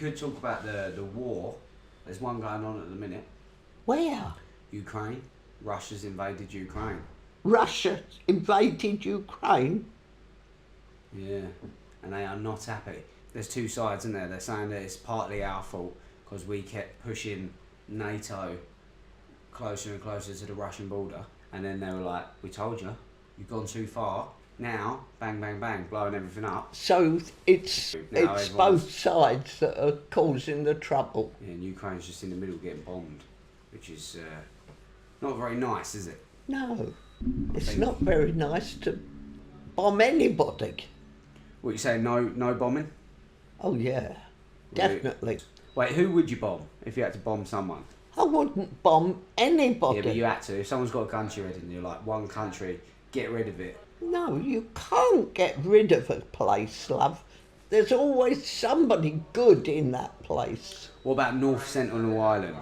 could talk about the war. There's one going on at the minute. Where? Ukraine. Russia's invaded Ukraine. Russia invaded Ukraine? Yeah, and they are not happy. There's two sides, isn't there? They're saying that it's partly our fault because we kept pushing NATO closer and closer to the Russian border, and then they were like, we told you, you've gone too far. Now, bang, bang, bang, blowing everything up. So it's both sides that are causing the trouble. Yeah, and Ukraine's just in the middle getting bombed, which is not very nice, is it? No, it's not very nice to bomb anybody. What, you say, no bombing? Oh yeah, definitely. Wait, who would you bomb if you had to bomb someone? I wouldn't bomb anybody. Yeah, but you had to. If someone's got a gun to your head and you're like, one country, get rid of it. No, you can't get rid of a place, love. There's always somebody good in that place. What about North Sentinel Island?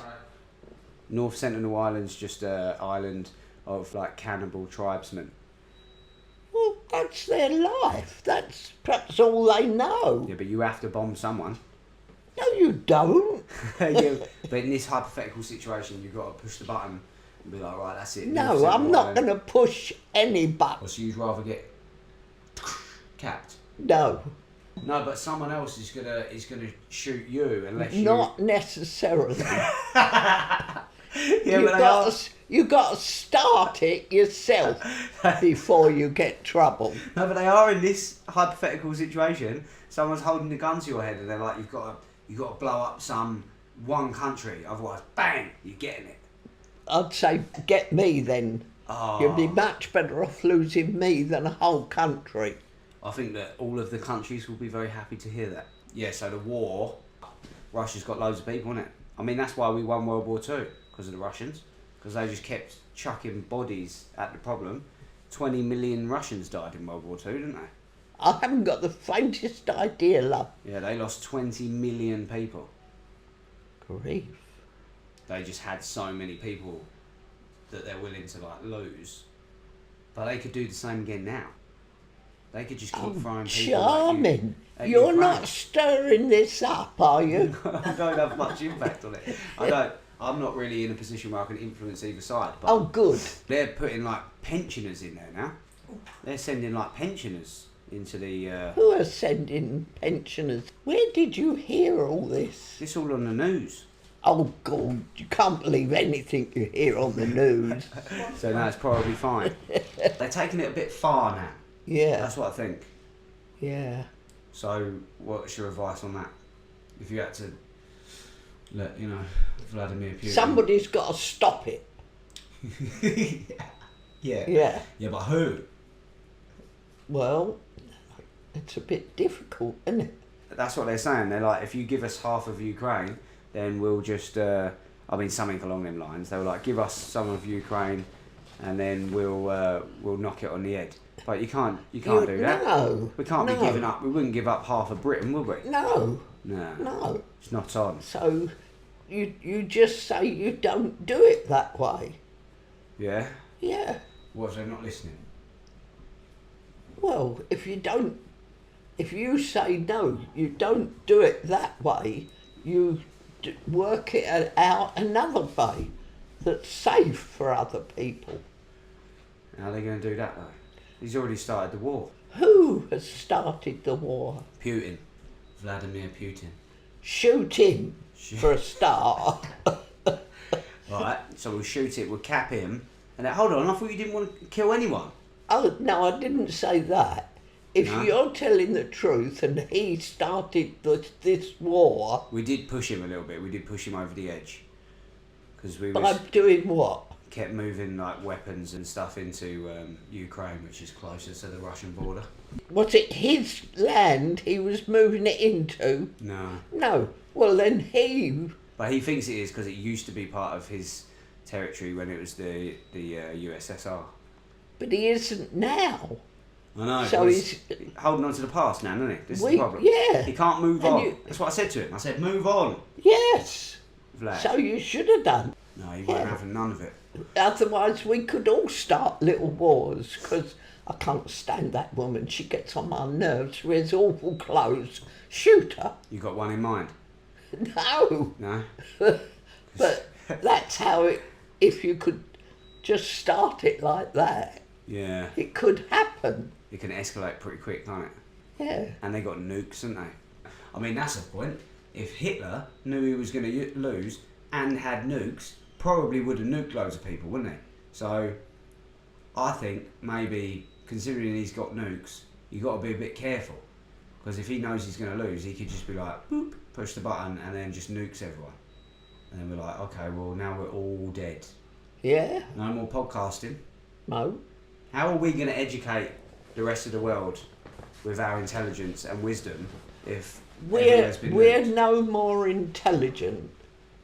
North Sentinel Island's just an island of like cannibal tribesmen. Well, that's their life. That's perhaps all they know. Yeah, but you have to bomb someone. No, you don't. Yeah, but in this hypothetical situation, you've got to push the button and be like, right, that's it. No, I'm not going to push any button. Or so you'd rather get capped? No. No, but someone else is gonna shoot you unless you. Not necessarily. Yeah, you got to start it yourself before you get trouble. No, but they are in this hypothetical situation. Someone's holding the gun to your head, and they're like, "You've got to blow up one country, otherwise, bang, you're getting it." I'd say get me then. Oh. You'd be much better off losing me than a whole country. I think that all of the countries will be very happy to hear that. Yeah, so the war, Russia's got loads of people in it. I mean, that's why we won World War II, because of the Russians. Because they just kept chucking bodies at the problem. 20 million Russians died in World War II, didn't they? I haven't got the faintest idea, love. Yeah, they lost 20 million people. Grief. They just had so many people that they're willing to like lose. But they could do the same again now. They could just keep throwing people charming. at You're Ukraine. not stirring this up, are you? I don't have much impact on it. I'm not really in a position where I can influence either side. But Oh, good. they're putting like pensioners in there now. They're sending like pensioners into the. Who are sending pensioners? Where did you hear all this? It's all on the news. Oh, God, you can't believe anything you hear on the news. So no, it's probably fine. They're taking it a bit far now. Yeah, That's what I think. yeah. So what's your advice on that? If you had to let, Vladimir Putin... Somebody's got to stop it. Yeah. Yeah. Yeah, but who? Well, it's a bit difficult, isn't it? That's what they're saying. They're like, if you give us half of Ukraine, then we'll just... something along them lines. They were like, give us some of Ukraine, and then we'll knock it on the head. But you can't do that. No. We can't be giving up. We wouldn't give up half of Britain, would we? No. No. No. It's not on. So you just say you don't do it that way. Yeah? Yeah. What if they're not listening? Well, if you say no, you don't do it that way, you work it out another way that's safe for other people. How are they going to do that, though? He's already started the war. Who has started the war? Putin. Vladimir Putin. Shoot him, for a start. Right, so we'll shoot it, we'll cap him. And then, hold on, I thought you didn't want to kill anyone. Oh, no, I didn't say that. If No? you're telling the truth and he started this war... We did push him a little bit. We did push him over the edge. Because we By doing what? kept moving like weapons and stuff into Ukraine, which is closer to the Russian border. Was it his land he was moving it into? No. No. Well, then he... But he thinks it is because it used to be part of his territory when it was the USSR. But he isn't now. I know. So well, he's holding on to the past now, isn't he? This is the problem. Yeah. He can't move And on. That's what I said to him. I said, move on, Yes. Vlad. So you should have done. No, he won't have none of it. Otherwise, we could all start little wars, because I can't stand that woman. She gets on my nerves, wears awful clothes. Shoot her. You got one in mind? No. No? But that's how it, if you could just start it like that, Yeah. it could happen. It can escalate pretty quick, can't it? Yeah. And they got nukes, haven't they? I mean, that's a point. If Hitler knew he was going to lose and had nukes, probably would have nuked loads of people, wouldn't he? So, I think maybe, considering he's got nukes, you got to be a bit careful. Because if he knows he's going to lose, he could just be like, boop, push the button, and then just nukes everyone. And then we're like, okay, well, now we're all dead. Yeah. No more podcasting. No. How are we going to educate the rest of the world with our intelligence and wisdom if everywhere's been We're nuked? no more intelligent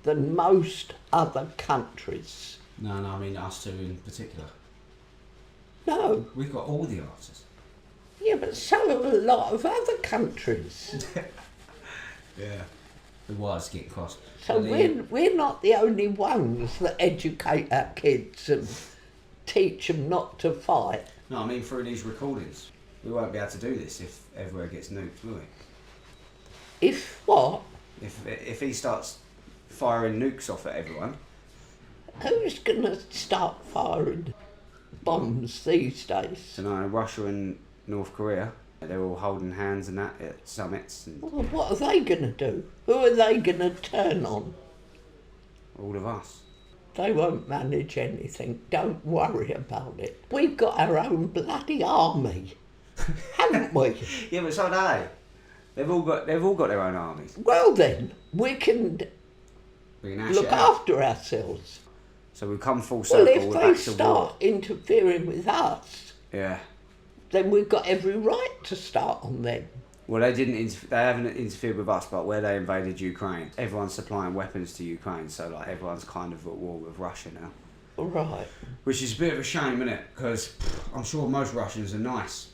than most other countries. No, I mean us two in particular. No. We've got all the answers. Yeah, but so have a lot of other countries. Yeah. The wires getting crossed. So we're not the only ones that educate our kids and teach them not to fight. No, I mean through these recordings. We won't be able to do this if everywhere gets nuked, will we? If what? If he starts firing nukes off at everyone. Who's going to start firing bombs these days? So no, Russia and North Korea, they're all holding hands and that at summits and Well, what are they going to do? Who are they going to turn on? all of us. They won't manage anything. Don't worry about it. We've got our own bloody army, haven't we? Yeah, but so do they. They've all got their own armies. Well then, we can We can hash look it out. after ourselves. So we've come full circle. Well, if we're they back to war. start interfering with us, Yeah. then we've got every right to start on them. Well, they haven't interfered with us, but where they invaded Ukraine, everyone's supplying weapons to Ukraine, so like everyone's kind of at war with Russia now. All right. Which is a bit of a shame, isn't it? Because I'm sure most Russians are nice.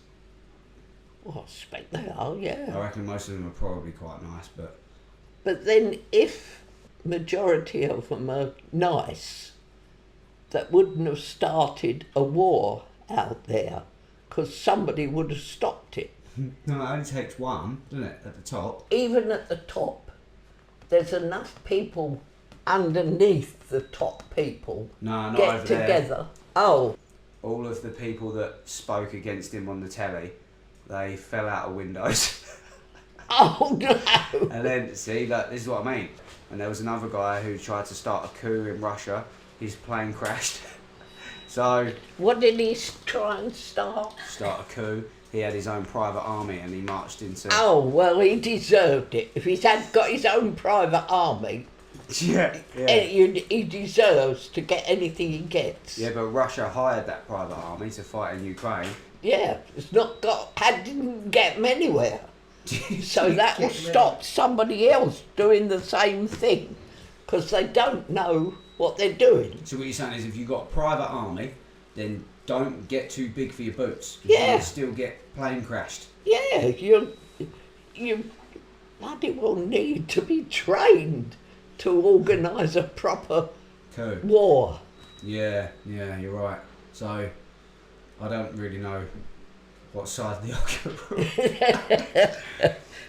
Well, I expect they are, I yeah. reckon most of them are probably quite nice, but But then if majority of them are nice, that wouldn't have started a war out there because somebody would have stopped it. no, it only takes one, doesn't it, at the top? Even at the top, there's enough people underneath the top people No, not get over there. together. Oh, All of the people that spoke against him on the telly, they fell out of windows. oh no! And then, see, like, this is what I mean. And there was another guy who tried to start a coup in Russia. His plane crashed. So, What did he try and start? start a coup. He had his own private army and he marched into... Oh, well, he deserved it. If he's got his own private army, Yeah. he deserves to get anything he gets. Yeah, but Russia hired that private army to fight in Ukraine. Yeah, it's not didn't get him anywhere. So that will stop somebody else doing the same thing because they don't know what they're doing. So what you're saying is if you've got a private army, then don't get too big for your boots. 'Cause Yeah. you'll still get plane crashed. Yeah, you bloody well need to be trained to organise a proper Coup. war. Yeah, you're right. So, I don't really know what side of the argument.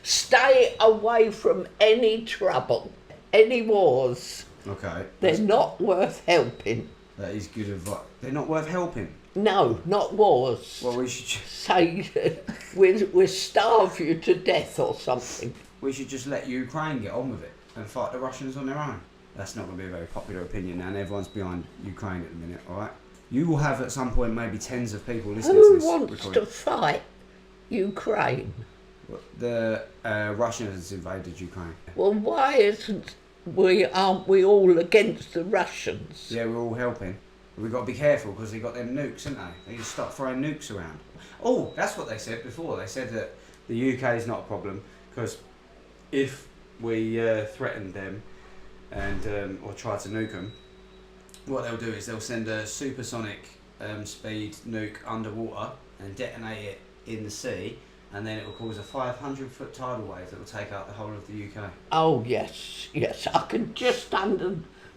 Stay away from any trouble, any wars. Okay. They're not worth helping. That is good advice. They're not worth helping. No, not wars. Well, we should Say we'll starve you to death or something. just let Ukraine get on with it and fight the Russians on their own. That's not going to be a very popular opinion now, and everyone's behind Ukraine at the minute, alright? You will have at some point maybe tens of people listening to Who this wants recording. to fight Ukraine? The Russians invaded Ukraine. Well, why aren't we all against the Russians? Yeah, we're all helping. We've got to be careful because they've got them nukes, haven't they? They just start throwing nukes around. Oh, that's what they said before. They said that the UK is not a problem because if we threaten them and or try to nuke them, what they'll do is they'll send a supersonic speed nuke underwater and detonate it in the sea, and then it will cause a 500-foot tidal wave that will take out the whole of the UK. Oh, yes, I can just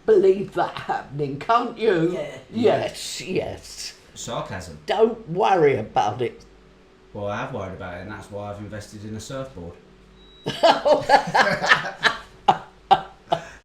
believe that happening, can't you? Yeah. Yes. Sarcasm. Don't worry about it. Well, I have worried about it, and that's why I've invested in a surfboard.